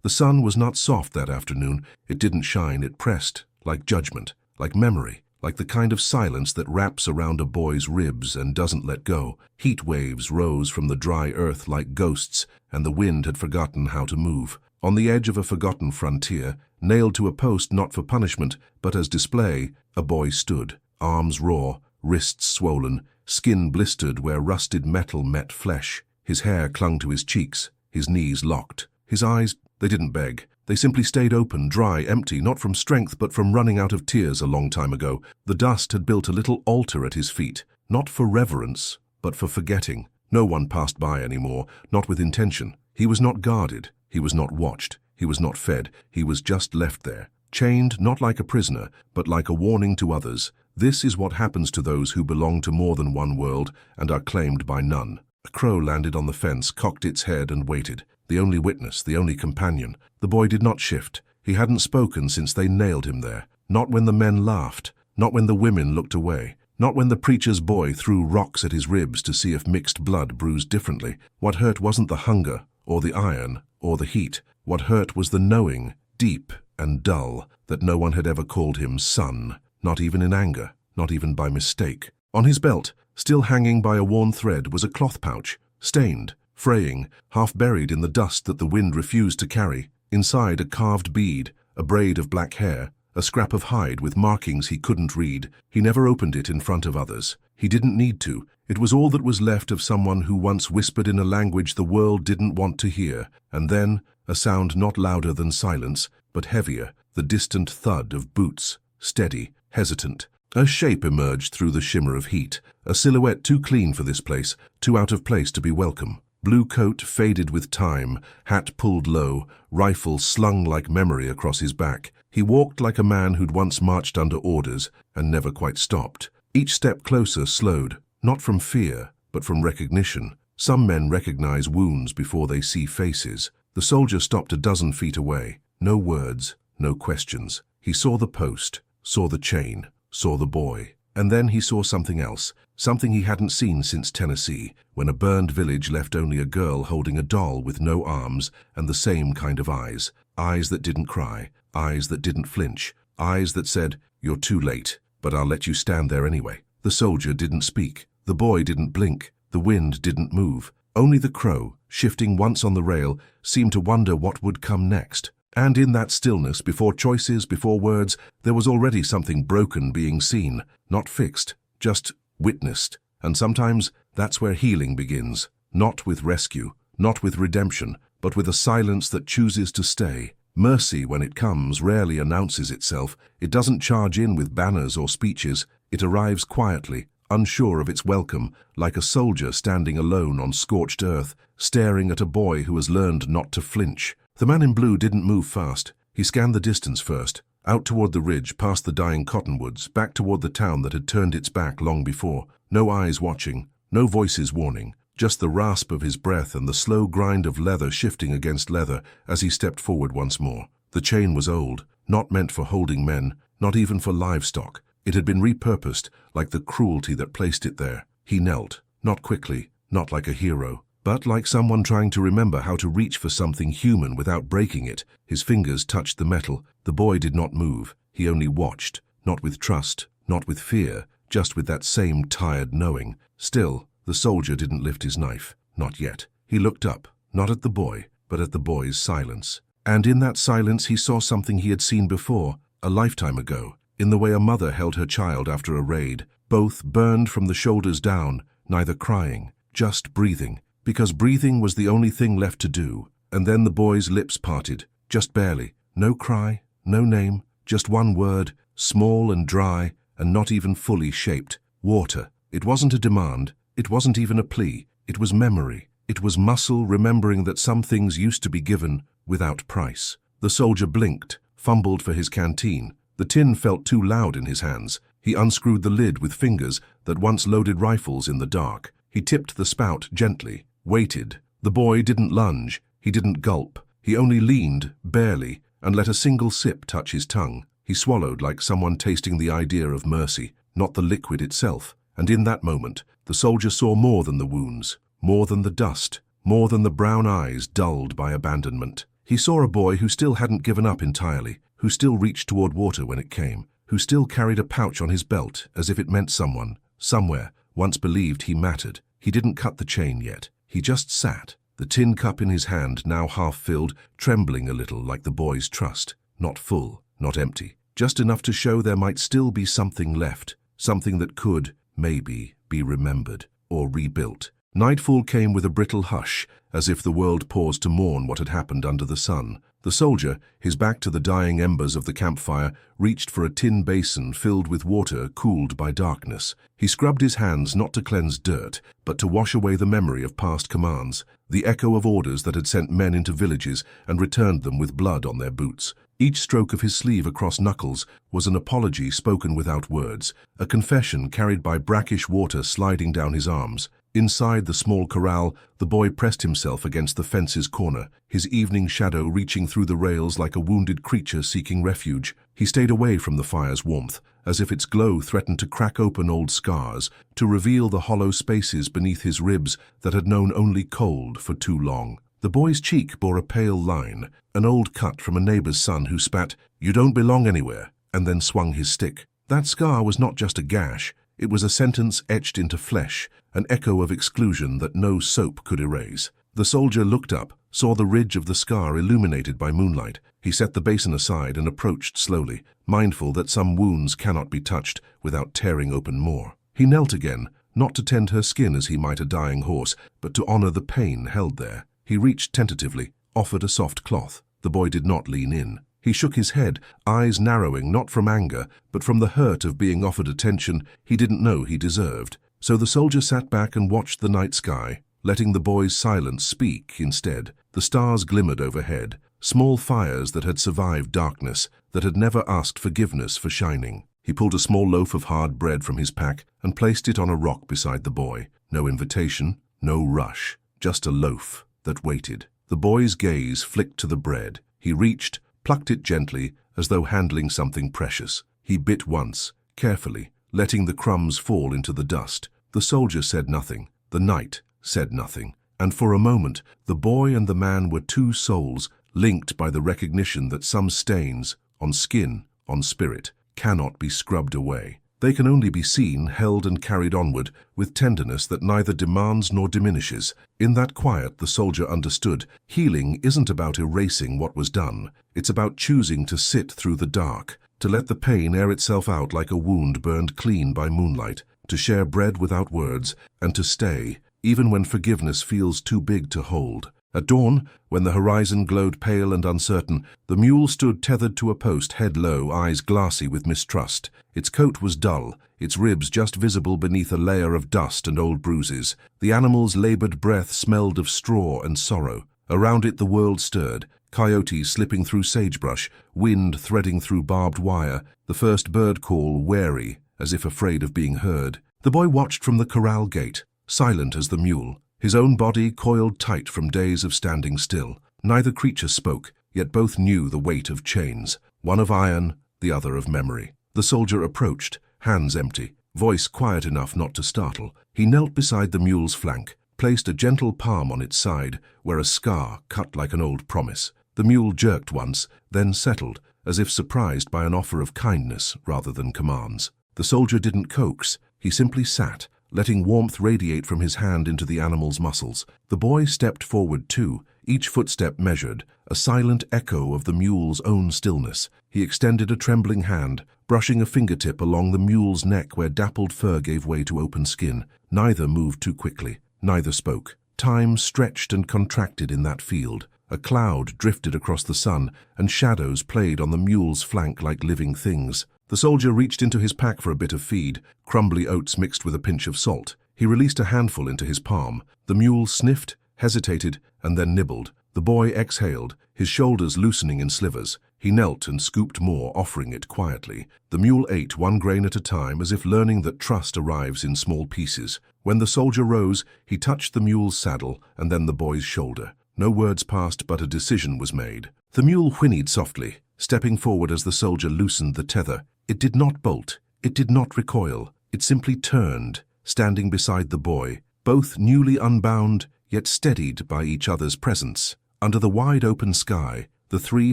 The sun was not soft that afternoon. It didn't shine, it pressed, like judgment, like memory, like the kind of silence that wraps around a boy's ribs and doesn't let go. Heat waves rose from the dry earth like ghosts, and the wind had forgotten how to move. On the edge of a forgotten frontier, nailed to a post not for punishment, but as display, a boy stood, arms raw, wrists swollen, skin blistered where rusted metal met flesh. His hair clung to his cheeks, his knees locked. His eyes, they didn't beg. They simply stayed open, dry, empty, not from strength but from running out of tears a long time ago. The dust had built a little altar at his feet, not for reverence, but for forgetting. No one passed by anymore, not with intention. He was not guarded, he was not watched, he was not fed, he was just left there. Chained not like a prisoner, but like a warning to others. This is what happens to those who belong to more than one world and are claimed by none. A crow landed on the fence, cocked its head and waited. The only witness, the only companion. The boy did not shift. He hadn't spoken since they nailed him there. Not when the men laughed. Not when the women looked away. Not when the preacher's boy threw rocks at his ribs to see if mixed blood bruised differently. What hurt wasn't the hunger, or the iron, or the heat. What hurt was the knowing, deep and dull, that no one had ever called him son. Not even in anger, not even by mistake. On his belt, still hanging by a worn thread, was a cloth pouch, stained, fraying, half buried in the dust that the wind refused to carry. Inside a carved bead, a braid of black hair, a scrap of hide with markings he couldn't read. He never opened it in front of others. He didn't need to. It was all that was left of someone who once whispered in a language the world didn't want to hear. And then, a sound not louder than silence, but heavier, the distant thud of boots, steady, hesitant. A shape emerged through the shimmer of heat, a silhouette too clean for this place, too out of place to be welcome. Blue coat faded with time, hat pulled low, rifle slung like memory across his back. He walked like a man who'd once marched under orders and never quite stopped. Each step closer slowed, not from fear, but from recognition. Some men recognize wounds before they see faces. The soldier stopped a dozen feet away. No words, no questions. He saw the post, saw the chain, saw the boy. And then he saw something else, something he hadn't seen since Tennessee, when a burned village left only a girl holding a doll with no arms and the same kind of eyes. Eyes that didn't cry, eyes that didn't flinch, eyes that said, "You're too late, but I'll let you stand there anyway." The soldier didn't speak. The boy didn't blink. The wind didn't move. Only the crow, shifting once on the rail, seemed to wonder what would come next. And in that stillness, before choices, before words, there was already something broken being seen, not fixed, just witnessed. And sometimes that's where healing begins, not with rescue, not with redemption, but with a silence that chooses to stay. Mercy, when it comes, rarely announces itself. It doesn't charge in with banners or speeches. It arrives quietly, unsure of its welcome, like a soldier standing alone on scorched earth, staring at a boy who has learned not to flinch. The man in blue didn't move fast. He scanned the distance first, out toward the ridge, past the dying cottonwoods, back toward the town that had turned its back long before. No eyes watching, no voices warning, just the rasp of his breath and the slow grind of leather shifting against leather as he stepped forward once more. The chain was old, not meant for holding men, not even for livestock. It had been repurposed, like the cruelty that placed it there. He knelt, not quickly, not like a hero, but like someone trying to remember how to reach for something human without breaking it. His fingers touched the metal. The boy did not move. He only watched, not with trust, not with fear, just with that same tired knowing. Still, the soldier didn't lift his knife. Not yet. He looked up, not at the boy, but at the boy's silence. And in that silence he saw something he had seen before, a lifetime ago, in the way a mother held her child after a raid, both burned from the shoulders down, neither crying, just breathing. Because breathing was the only thing left to do. And then the boy's lips parted, just barely. No cry, no name, just one word, small and dry, and not even fully shaped. Water. It wasn't a demand. It wasn't even a plea. It was memory. It was muscle remembering that some things used to be given without price. The soldier blinked, fumbled for his canteen. The tin felt too loud in his hands. He unscrewed the lid with fingers that once loaded rifles in the dark. He tipped the spout gently. Waited. The boy didn't lunge. He didn't gulp. He only leaned, barely, and let a single sip touch his tongue. He swallowed like someone tasting the idea of mercy, not the liquid itself. And in that moment, the soldier saw more than the wounds, more than the dust, more than the brown eyes dulled by abandonment. He saw a boy who still hadn't given up entirely, who still reached toward water when it came, who still carried a pouch on his belt as if it meant someone, somewhere, once believed he mattered. He didn't cut the chain yet. He just sat, the tin cup in his hand now half filled, trembling a little like the boy's trust. Not full, not empty, just enough to show there might still be something left, something that could, maybe, be remembered or rebuilt. Nightfall came with a brittle hush, as if the world paused to mourn what had happened under the sun. The soldier, his back to the dying embers of the campfire, reached for a tin basin filled with water cooled by darkness. He scrubbed his hands not to cleanse dirt, but to wash away the memory of past commands, the echo of orders that had sent men into villages and returned them with blood on their boots. Each stroke of his sleeve across knuckles was an apology spoken without words, a confession carried by brackish water sliding down his arms. Inside the small corral, the boy pressed himself against the fence's corner, his evening shadow reaching through the rails like a wounded creature seeking refuge. He stayed away from the fire's warmth, as if its glow threatened to crack open old scars, to reveal the hollow spaces beneath his ribs that had known only cold for too long. The boy's cheek bore a pale line, an old cut from a neighbor's son who spat, "You don't belong anywhere," and then swung his stick. That scar was not just a gash, it was a sentence etched into flesh, an echo of exclusion that no soap could erase. The soldier looked up, saw the ridge of the scar illuminated by moonlight. He set the basin aside and approached slowly, mindful that some wounds cannot be touched without tearing open more. He knelt again, not to tend her skin as he might a dying horse, but to honor the pain held there. He reached tentatively, offered a soft cloth. The boy did not lean in. He shook his head, eyes narrowing not from anger, but from the hurt of being offered attention he didn't know he deserved. So the soldier sat back and watched the night sky, letting the boy's silence speak instead. The stars glimmered overhead, small fires that had survived darkness, that had never asked forgiveness for shining. He pulled a small loaf of hard bread from his pack and placed it on a rock beside the boy. No invitation, no rush, just a loaf that waited. The boy's gaze flicked to the bread. He reached, plucked it gently, as though handling something precious. He bit once, carefully, letting the crumbs fall into the dust. The soldier said nothing. The night said nothing. And for a moment, the boy and the man were two souls, linked by the recognition that some stains, on skin, on spirit, cannot be scrubbed away. They can only be seen, held and carried onward, with tenderness that neither demands nor diminishes. In that quiet, the soldier understood, healing isn't about erasing what was done. It's about choosing to sit through the dark, to let the pain air itself out like a wound burned clean by moonlight, to share bread without words, and to stay, even when forgiveness feels too big to hold. At dawn, when the horizon glowed pale and uncertain, the mule stood tethered to a post, head low, eyes glassy with mistrust. Its coat was dull, its ribs just visible beneath a layer of dust and old bruises. The animal's labored breath smelled of straw and sorrow. Around it the world stirred, coyotes slipping through sagebrush, wind threading through barbed wire, the first bird call wary, as if afraid of being heard. The boy watched from the corral gate, silent as the mule, his own body coiled tight from days of standing still. Neither creature spoke, yet both knew the weight of chains, one of iron, the other of memory. The soldier approached, hands empty, voice quiet enough not to startle. He knelt beside the mule's flank, placed a gentle palm on its side, where a scar cut like an old promise. The mule jerked once, then settled, as if surprised by an offer of kindness rather than commands. The soldier didn't coax, he simply sat, letting warmth radiate from his hand into the animal's muscles. The boy stepped forward too, each footstep measured, a silent echo of the mule's own stillness. He extended a trembling hand, brushing a fingertip along the mule's neck where dappled fur gave way to open skin. Neither moved too quickly, neither spoke. Time stretched and contracted in that field. A cloud drifted across the sun, and shadows played on the mule's flank like living things. The soldier reached into his pack for a bit of feed, crumbly oats mixed with a pinch of salt. He released a handful into his palm. The mule sniffed, hesitated, and then nibbled. The boy exhaled, his shoulders loosening in slivers. He knelt and scooped more, offering it quietly. The mule ate one grain at a time, as if learning that trust arrives in small pieces. When the soldier rose, he touched the mule's saddle and then the boy's shoulder. No words passed, but a decision was made. The mule whinnied softly, stepping forward as the soldier loosened the tether. It did not bolt, it did not recoil, it simply turned, standing beside the boy, both newly unbound, yet steadied by each other's presence. Under the wide open sky, the three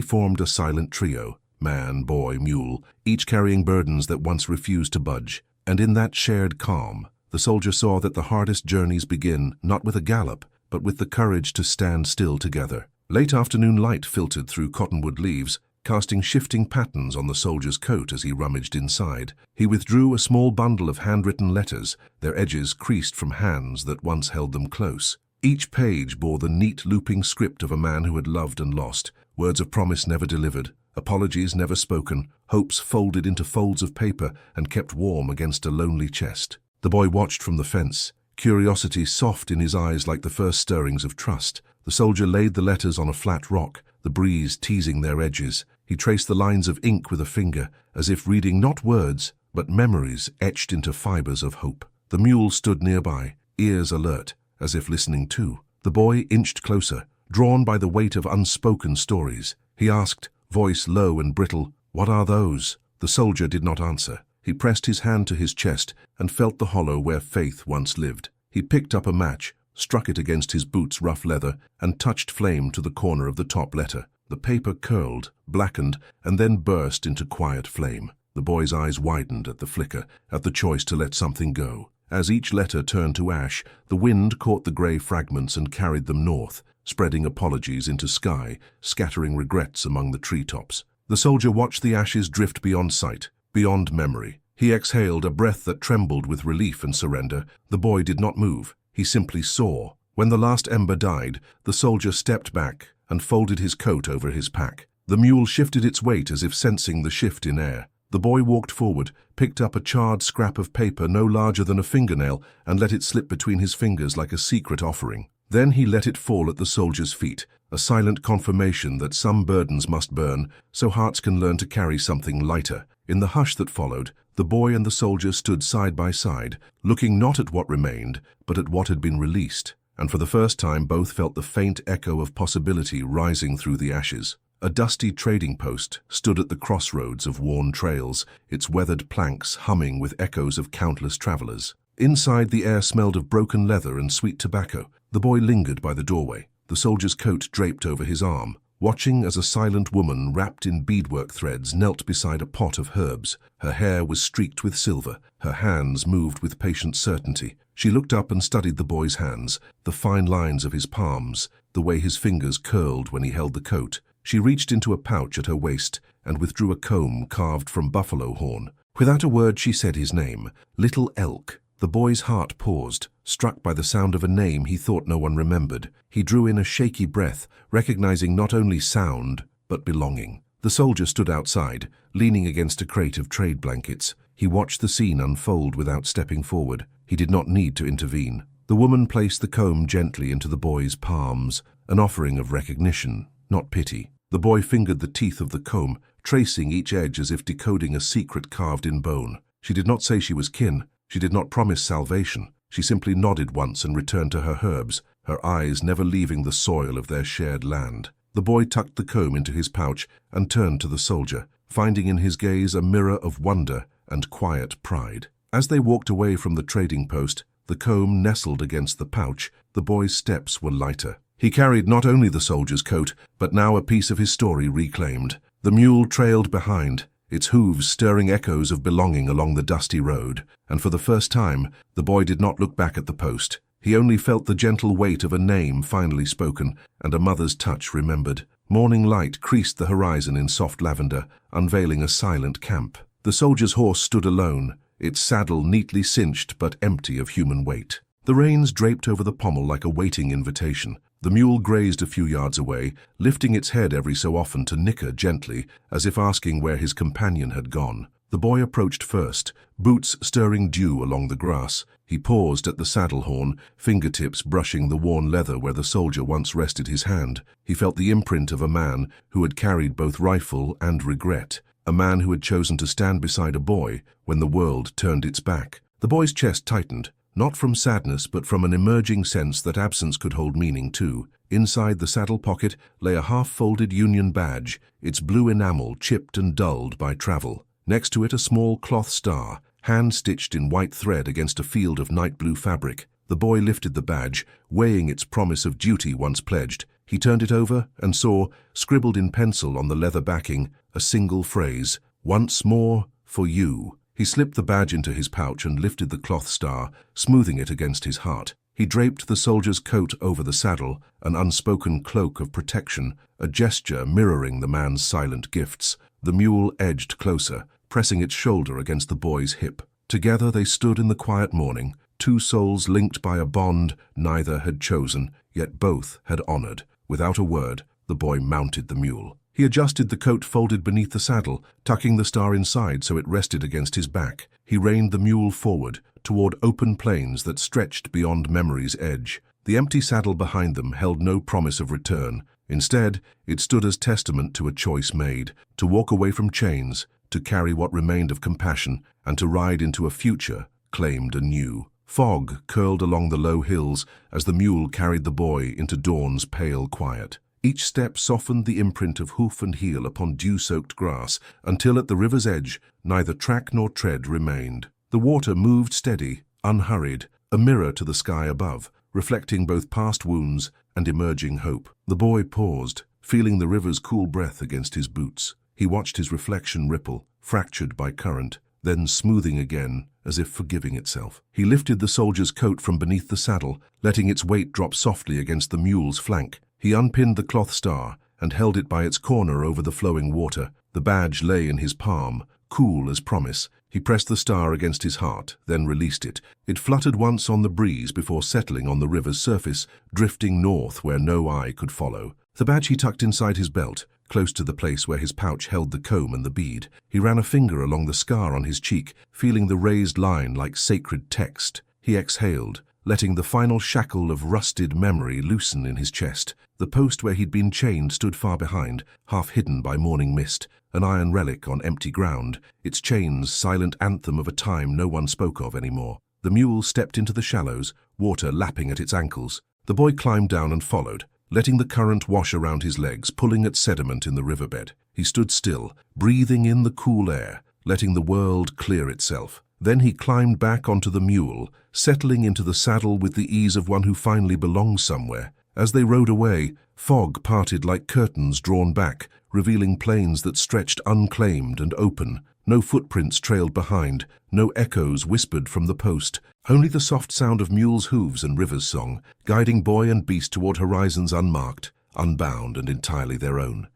formed a silent trio, man, boy, mule, each carrying burdens that once refused to budge. And in that shared calm, the soldier saw that the hardest journeys begin not with a gallop, but with the courage to stand still together. Late afternoon light filtered through cottonwood leaves, casting shifting patterns on the soldier's coat as he rummaged inside. He withdrew a small bundle of handwritten letters, their edges creased from hands that once held them close. Each page bore the neat looping script of a man who had loved and lost, words of promise never delivered, apologies never spoken, hopes folded into folds of paper and kept warm against a lonely chest. The boy watched from the fence, curiosity soft in his eyes like the first stirrings of trust. The soldier laid the letters on a flat rock, the breeze teasing their edges. He traced the lines of ink with a finger, as if reading not words, but memories etched into fibers of hope. The mule stood nearby, ears alert, as if listening too. The boy inched closer, drawn by the weight of unspoken stories. He asked, voice low and brittle, "What are those?" The soldier did not answer. He pressed his hand to his chest and felt the hollow where faith once lived. He picked up a match, struck it against his boot's rough leather, and touched flame to the corner of the top letter. The paper curled, blackened, and then burst into quiet flame. The boy's eyes widened at the flicker, at the choice to let something go. As each letter turned to ash, the wind caught the grey fragments and carried them north, spreading apologies into sky, scattering regrets among the treetops. The soldier watched the ashes drift beyond sight, beyond memory. He exhaled a breath that trembled with relief and surrender. The boy did not move. He simply saw. When the last ember died, the soldier stepped back and folded his coat over his pack. The mule shifted its weight as if sensing the shift in air. The boy walked forward, picked up a charred scrap of paper no larger than a fingernail, and let it slip between his fingers like a secret offering. Then he let it fall at the soldier's feet, a silent confirmation that some burdens must burn, so hearts can learn to carry something lighter. In the hush that followed, the boy and the soldier stood side by side, looking not at what remained, but at what had been released. And for the first time both felt the faint echo of possibility rising through the ashes. A dusty trading post stood at the crossroads of worn trails, its weathered planks humming with echoes of countless travelers. Inside, the air smelled of broken leather and sweet tobacco. The boy lingered by the doorway, the soldier's coat draped over his arm, watching as a silent woman wrapped in beadwork threads knelt beside a pot of herbs. Her hair was streaked with silver, her hands moved with patient certainty. She looked up and studied the boy's hands, the fine lines of his palms, the way his fingers curled when he held the coat. She reached into a pouch at her waist and withdrew a comb carved from buffalo horn. Without a word she said his name, Little Elk. The boy's heart paused, struck by the sound of a name he thought no one remembered. He drew in a shaky breath, recognizing not only sound, but belonging. The soldier stood outside, leaning against a crate of trade blankets. He watched the scene unfold without stepping forward. He did not need to intervene. The woman placed the comb gently into the boy's palms, an offering of recognition, not pity. The boy fingered the teeth of the comb, tracing each edge as if decoding a secret carved in bone. She did not say she was kin. She did not promise salvation. She simply nodded once and returned to her herbs, her eyes never leaving the soil of their shared land. The boy tucked the comb into his pouch and turned to the soldier, finding in his gaze a mirror of wonder and quiet pride. As they walked away from the trading post, the comb nestled against the pouch. The boy's steps were lighter. He carried not only the soldier's coat, but now a piece of his story reclaimed. The mule trailed behind, its hooves stirring echoes of belonging along the dusty road, and for the first time, the boy did not look back at the post. He only felt the gentle weight of a name finally spoken, and a mother's touch remembered. Morning light creased the horizon in soft lavender, unveiling a silent camp. The soldier's horse stood alone, its saddle neatly cinched but empty of human weight. The reins draped over the pommel like a waiting invitation. The mule grazed a few yards away, lifting its head every so often to nicker gently, as if asking where his companion had gone. The boy approached first, boots stirring dew along the grass. He paused at the saddle horn, fingertips brushing the worn leather where the soldier once rested his hand. He felt the imprint of a man who had carried both rifle and regret, a man who had chosen to stand beside a boy when the world turned its back. The boy's chest tightened, not from sadness but from an emerging sense that absence could hold meaning too. Inside the saddle pocket lay a half-folded Union badge, its blue enamel chipped and dulled by travel. Next to it a small cloth star, hand-stitched in white thread against a field of night blue fabric. The boy lifted the badge, weighing its promise of duty once pledged. He turned it over and saw, scribbled in pencil on the leather backing, a single phrase, "Once more, for you." He slipped the badge into his pouch and lifted the cloth star, smoothing it against his heart. He draped the soldier's coat over the saddle, an unspoken cloak of protection, a gesture mirroring the man's silent gifts. The mule edged closer, pressing its shoulder against the boy's hip. Together they stood in the quiet morning, two souls linked by a bond neither had chosen, yet both had honored. Without a word, the boy mounted the mule. He adjusted the coat folded beneath the saddle, tucking the star inside so it rested against his back. He reined the mule forward, toward open plains that stretched beyond memory's edge. The empty saddle behind them held no promise of return. Instead, it stood as testament to a choice made, to walk away from chains, to carry what remained of compassion, and to ride into a future claimed anew. Fog curled along the low hills as the mule carried the boy into dawn's pale quiet. Each step softened the imprint of hoof and heel upon dew-soaked grass, until at the river's edge neither track nor tread remained. The water moved steady, unhurried, a mirror to the sky above, reflecting both past wounds and emerging hope. The boy paused, feeling the river's cool breath against his boots. He watched his reflection ripple, fractured by current, then smoothing again, as if forgiving itself. He lifted the soldier's coat from beneath the saddle, letting its weight drop softly against the mule's flank. He unpinned the cloth star and held it by its corner over the flowing water. The badge lay in his palm, cool as promise. He pressed the star against his heart, then released it. It fluttered once on the breeze before settling on the river's surface, drifting north where no eye could follow. The badge he tucked inside his belt, close to the place where his pouch held the comb and the bead. He ran a finger along the scar on his cheek, feeling the raised line like sacred text. He exhaled, letting the final shackle of rusted memory loosen in his chest. The post where he'd been chained stood far behind, half hidden by morning mist, an iron relic on empty ground, its chains silent anthem of a time no one spoke of anymore. The mule stepped into the shallows, water lapping at its ankles. The boy climbed down and followed, letting the current wash around his legs, pulling at sediment in the riverbed. He stood still, breathing in the cool air, letting the world clear itself. Then he climbed back onto the mule, settling into the saddle with the ease of one who finally belongs somewhere. As they rode away, fog parted like curtains drawn back, revealing plains that stretched unclaimed and open. No footprints trailed behind, no echoes whispered from the post, only the soft sound of mules' hooves and river's song, guiding boy and beast toward horizons unmarked, unbound, and entirely their own.